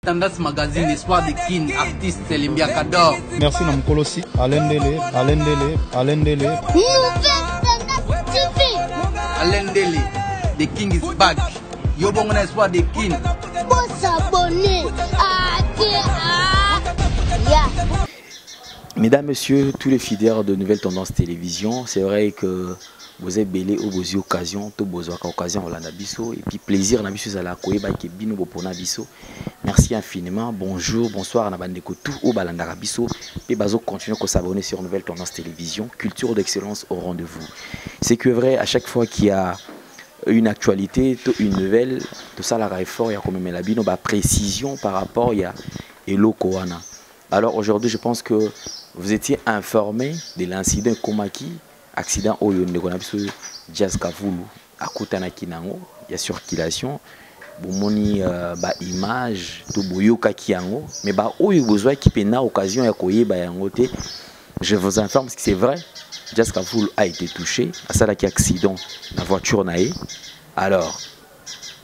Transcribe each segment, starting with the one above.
Tendance Magazine, Espoir de Kin, artiste Limbia Kador. Merci Namkolosi, Alain Dele. Nouvelle Tendance TV. Alain Dele, The King is back. Yo bon Espoir de Kin. Pour s'abonner. Mesdames, Messieurs, tous les fidèles de Nouvelle Tendance Télévision, c'est vrai que vous êtes belé ou vous occasion, tout besoin occasion au Landabiso et puis plaisir na biso la koyeba ke bino bopona biso. Merci infiniment. Bonjour, bonsoir na bandeko tout au balanda biso et bazo continuer à s'abonner sur Nouvelle Tendance Télévision, culture d'excellence au rendez-vous. C'est que vrai à chaque fois qu'il y a une actualité, une nouvelle, tout ça la fort, il y a quand même la bino ba précision par rapport il y a Elo Koana. Alors aujourd'hui, je pense que vous étiez informé de l'incident Komaki, accident Oyo Negonabiso Jazz Kavulu, à Kutanaki Nango, il y a circulation, Boumoni ba image, tout Boyoka Kiango, mais ba Oyo besoin qui pena occasion ya koye ba yangote. Je vous informe que c'est vrai, Jazz Kavulu a été touché, à ça qui accident, la voiture nae. Alors,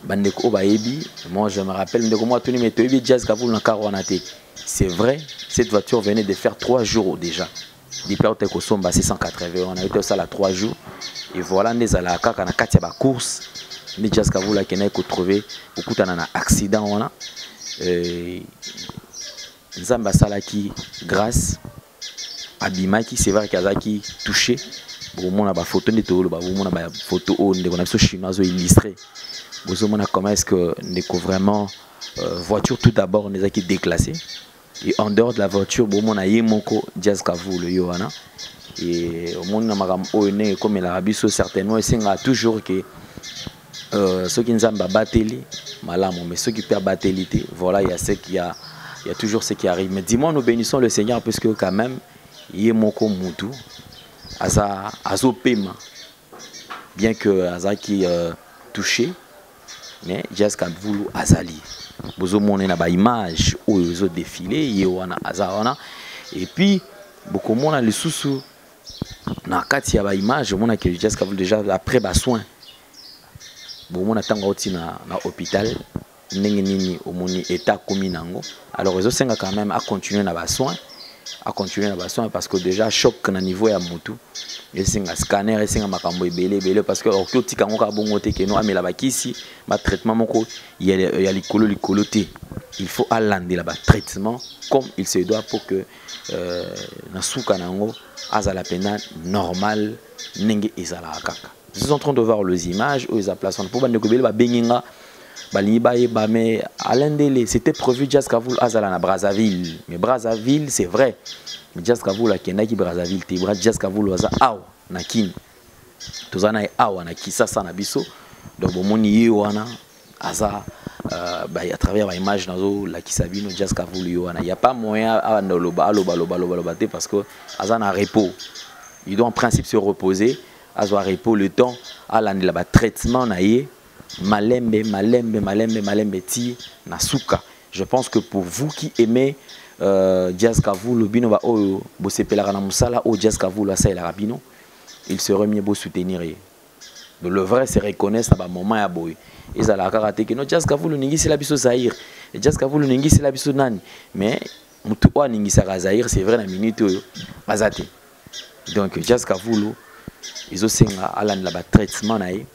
Bandeko Baebi, moi je me rappelle, Bandeko moi tenu mais Jazz Kavulu na Karouanate. C'est vrai, cette voiture venait de faire 3 jours déjà. Depuis que sommes 680, on a été ça là 3 jours. Et voilà, nous allons à la course. Nous avons trouvé beaucoup d'un accident. Nous avons qui grâce à Bimaki, c'est vrai qu'il y a qui touché. On a des photos de photos de chinois illustrées. Vous avez comment est-ce que nous vraiment voiture tout d'abord nous a qui déclassée. Et en dehors de la voiture, bon, on a Yemoko Jazz Kavulu Yohana. Et au monde, on a comme l'Arabie, certainement, il y a toujours que ceux qui nous ont battu, malam, mais ceux qui perdent battu, voilà, il y a toujours ce qui arrive. Mais dis-moi, nous bénissons le Seigneur, parce que quand même, Yemoko Moutou, Azo Pema, bien que Aza qui touché, mais Jazz Kavulu Azali. Vous avez une image où ils ont défilé, et puis beaucoup de monde a les sous dans la carte il y a une image, on a que Jazz Kavulu déjà après bas soin. Beaucoup de monde attend aussi dans l'hôpital, n'engeni au moni état communango. Alors ils ont quand même à continuer dans bas soin, parce que déjà choc na niveau ya mutu. Et c'est un scanner, et c'est un makambo belé parce que au tika ngo ka bongo te ke no amela bakisi ba traitement moko il y a likolo te. Il faut aller là-bas traitement comme il se doit pour que na suka nango azala pena normal nenge ezala kaka. Nous sommes en train de voir les images où ils a placé pour bande ko belé ba benginga baliba e ba mais Alain Dele c'était prévu Jazz Kavulu azala na Brazzaville. Mais Brazzaville c'est vrai. Mais Jazz Kavulu akenda ki Brazzaville te Jazz Kavulu aza awa na kini tozana awa na kisasa na biso donc bomoni ye wana aza à travers la image nazo la kisabino Jazz Kavulu wana il y a pas moyen à loba te parce que aza na repos il doit en principe se reposer azo repos le temps à l'année là-bas traitement na ye malembe ti na suka. Je pense que pour vous qui aimez Jazz Kavulu bino ba oyo bo sepelaka na musala o Jazz Kavulu asa ela bino il serait mieux beau soutenir. Le vrai c'est reconnaître na ba moment ya boy ezala karaté que no Jazz Kavulu ningi c'est la biso Zaïre et Jazz Kavulu ningi c'est la biso nani mais mutu o ningi sa Zaïre c'est vrai na minute oyo azate. Donc Jazz Kavulu ils ont senga ala na ba traitement na ye.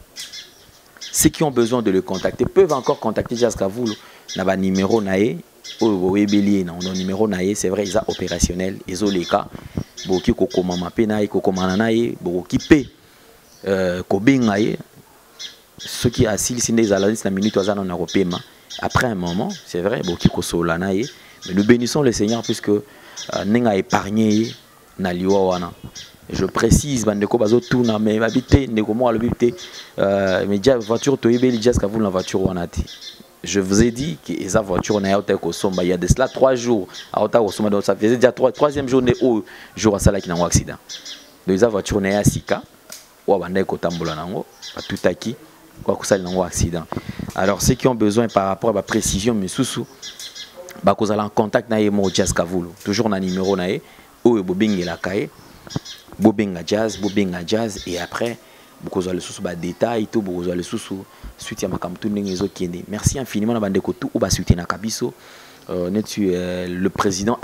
Ceux qui ont besoin de le contacter peuvent encore contacter Jazz Kavulu na ba numéro na ye. Oh, numéro naïe, c'est vrai, ils sont opérationnels, ils ont les cas. Boki koko mama penaï, koko mananaï, boki pe, kobingaï. Ceux qui assis, c'est des analystes la minute aux années européens. Après un moment, c'est vrai, boki kosolanaï. Mais nous bénissons le Seigneur puisque n'enga épargné na liwawana. Je précise, bandeko bazo tourna mais habité, ndeko mo alobité, mais déjà voiture toyebeli Jazz Kavulu na voiture wanati. Je vous ai dit que les voitures n'ont pas été il y a de cela 3 jours. Donc ça faisait déjà 3e journée au jour à cela qui n'a pas accident. Donc les voitures n'ont pas sika ou abandé kotambola nango tout aki quoi que ça n'a accident. Alors ceux qui ont besoin par rapport à la précision mais sous bah vous allez en contact na yemo Jazz Kavulu toujours na numéro na ye ou bobinga la kaye bobinga jazz et après beaucoup de sous détails tout beaucoup de sous suite à ma campagne. Merci infiniment na bandeko tout ou ba suite na kabiso le président.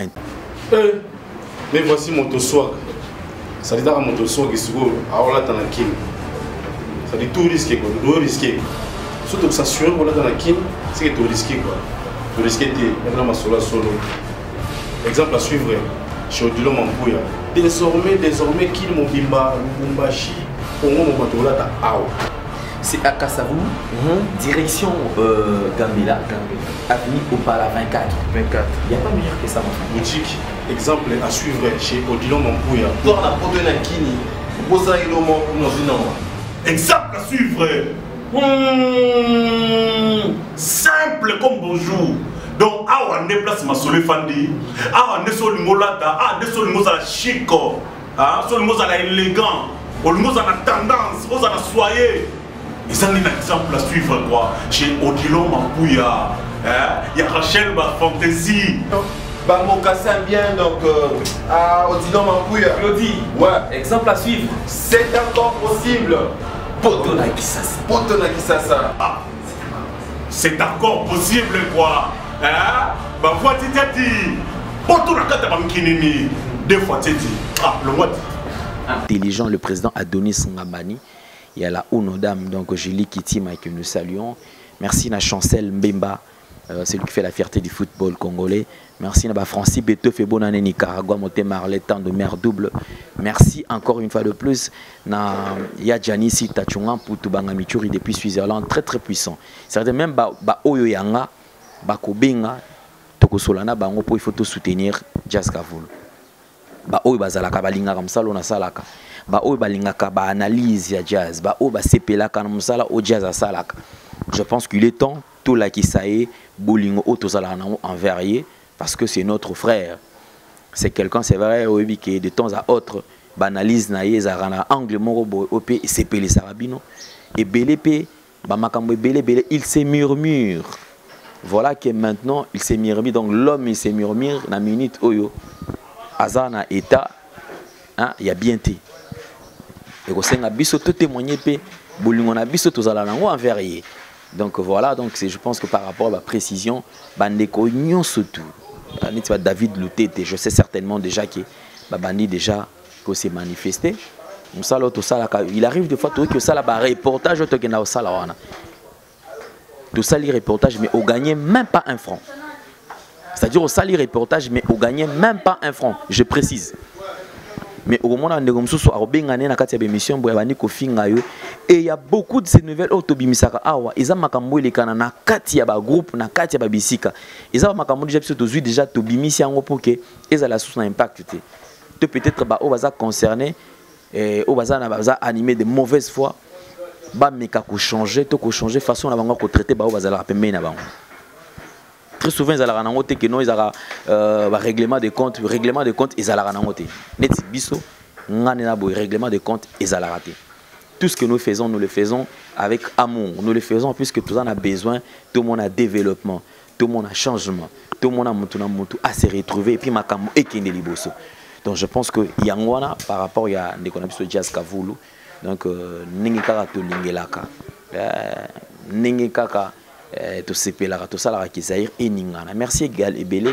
Mais voici Motoswag. Ça dit que Motoswag est sur la Tanakin. Ça dit tout risqué, quoi. Tout risqué. Surtout que ça sur la Tanakin, c'est que tout risqué, quoi. Tout risqué, maintenant ma solo. Exemple à suivre chez Odilo Mampouya. Désormais, qu'il Mobimba, Mumbashi, Pongo Mobatola ta Ao. C'est à Kassavou, direction Gambela, avenue Opala 24. Il n'y a pas meilleur que ça, mon frère. Boutique, exemple à suivre chez Odilon Mampouya. Toi, on a pas de Kini. Bosa Ilomo, exemple à suivre. Simple comme bonjour. Donc, on déplace ma solé fandi. On est sur le molata. On est sur le mot à la chic. Sur le mot à la élégant. Le mot à la tendance. On a soyé. Et ça, c'est un exemple à suivre quoi. Chez Odilon Mampouya. Il y a Rachel Fantaisie. Bango Kassan bien, donc à Odilon Mampouya. Claudie, ouais. Exemple à suivre. C'est encore possible. Potona Kisasa. Potona Kisasa. C'est encore possible quoi. Bah, fois tu t'as dit. Potona Katabankinini. Deux fois tu dit. Le mois. Intelligent, le président Adonis Ngabani. Il y a la Onodam, donc Julie Kitima que nous saluons. Merci à Chancel Mbemba, c'est lui qui fait la fierté du football congolais. Merci à Francis Beto Febonane Nicaragua, Moté Marlet, temps de mer double. Merci encore une fois de plus à Yadjanisi Tachungan Poutubanga Michuri depuis Switzerland, très très puissant. C'est-à-dire même Oyo Yanga, Kobenga, Tokosolana, il faut tout soutenir Jazz Kavoul. Oyo Bazalaka, Balinga Ramsalo Nasalaka. Oyo balingaka ba analyse ya jazz oyo basepelaka na mosala o jazz asalaka. Je pense qu'il est temps tout la kisaye bolingo o tozala nango envers ye parce que c'est notre frère. C'est quelqu'un, c'est vrai oyebi que de temps à autre ba analyse na ye ezaka na angle moko boye ope esepelisa bino ebele pe ba makambo ebele il se murmure. Voilà que maintenant il se murmure, donc l'homme il se murmure na minute oyo azana état il y a bien té. Et on a biso tout témoigner pe bolingo na biso tozala nango envers ye. Donc voilà, donc je pense que par rapport à la précision bandeko nyonso tout David Loutete, je sais certainement déjà que bandi déjà que s'est manifesté. Il arrive des fois que ça là reportage to que na sala wana. Tout ça les reportages mais on gagnait même pas un franc. C'est-à-dire au sali reportage mais on gagnait même pas un franc, je précise. Mais au moment où on et il y a beaucoup de ces nouvelles autobimisaka awa ils ont makambo lekana na kati ya ba groupe na kati ya ba bisika ils ont makambo déjà tobimisi yango pour que ils la source impact te peut-être ba o baza concerné o baza na baza animé de mauvaise foi ba meka ko changer to ko changer façon na bango ko traiter ba o baza la pembe na bango. Très souvent, ils ont que non, ils ont règlement de compte, ils ont net biso, règlement de compte, ils ont raté. Tout ce que nous le faisons avec amour. Nous le faisons puisque tout le monde a besoin, tout le monde a développement, tout le monde a changement, tout le monde a se retrouver et puis makambo et qui liboso. Donc je pense que Yangwana par rapport à des connexions jazz Kavoulou, donc n'engeka to lingelaka, n'engeka tout sepelaka tout ça la kisair et ningana. Merci égal et belé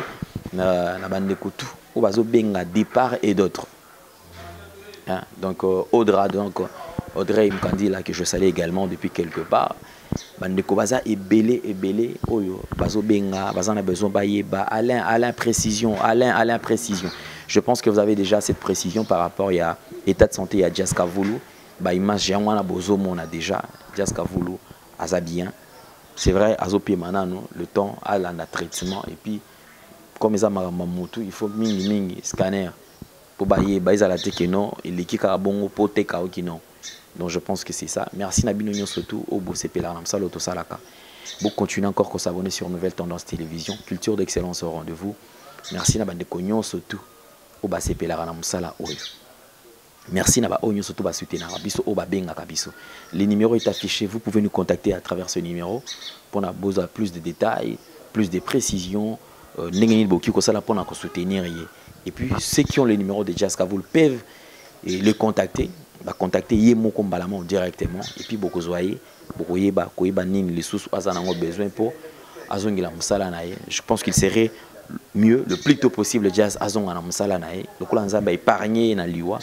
na bande kutu au bazo benga départ et d'autres. Donc Audrey Mkandi là que je salue également depuis quelque part. Bande ko baza et belé oyo bazo benga baza na besoin ba Alain précision. Je pense que vous avez déjà cette précision par rapport à l'état de santé à Jazz Kavoulou. Ba image yangwana bozo mona déjà Jazz Kavoulou azabien. C'est vrai, Azopi Manano, le temps à la traitement et puis comme ils ont il faut mingi scanner pour bailler à la tête non et l'équipe a bon pour te non. Donc je pense que c'est ça. Merci Nabino surtout au beau CP là ça l'auto salaka. Vous continuez encore à s'abonner sur Nouvelle Tendance Télévision, culture d'excellence au rendez-vous. Merci Nabande Cognon surtout au bas CP là sala oyo. Merci Naba Onyo surtout ba soutenir biso o ba benga kabiso. Le numéro est affiché, vous pouvez nous contacter à travers ce numéro pour avoir besoin plus de détails, plus de précisions, n'engagez beaucoup que ça là pour nous soutenir et puis ceux qui ont le numéro de Jazz Kavoul peuvent le contacter, contacter Yemo Kombalamon directement et puis beaucoup zoyer, beaucoup yeba nini les sous azanango besoin pour azongila musala nae. Je pense qu'il serait mieux le plus tôt possible Jazz azonga na musala nae. Lokola nzamba épargné na liwa.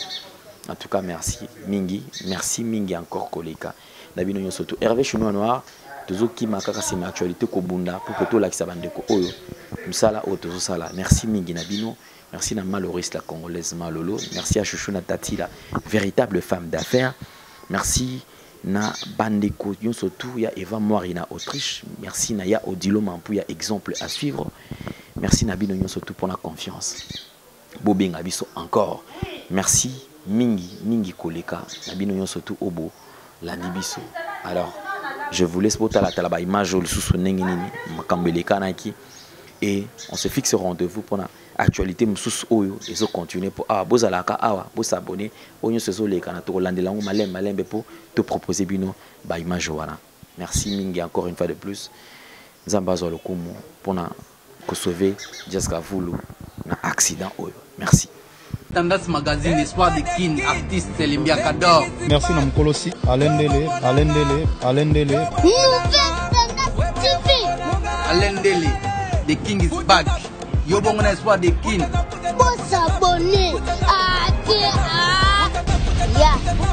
En tout cas merci mingi encore koleka. Nabino nyo surtout Hervé Chinois Noir tozo ki makaka c'est ma actualité ko bunda pour que to la kisabandeko oyo musala o tozo sala. Merci mingi nabino. Merci à Maloris, la Congolaise Malolo. Merci à Chouchou Natati, la véritable femme d'affaires. Merci na Bandeko surtout il y a Eva Moirina Autriche. Merci na ya Odilo Mampou, il y a exemple à suivre. Merci Nabino surtout pour la confiance. Bobing Abiso encore. Merci Mingi Koleka. Nabino surtout Obo la Nibiso. Alors je vous laisse pour la talaba image le sous nengini makambeleka naki et on se fixe au rendez-vous pour la actualité moussous oyo et so continuer pour bozalaka awa bo s'abonner onyo se zo leka na to landela ngo malembe pour te proposer bino ba image wana. Merci mingi encore une fois de plus. Nzamba zo lokumu pour na ko sauver Jessica Vulu na accident oyo. Merci. Tendance Magazine, espoir de kin, artiste Limbia Kador. Merci na Mkolosi, Alendele. Nouvelle Tendance TV. Alendele, the king is back. Yobongona espoir de kin. Faut s'abonner.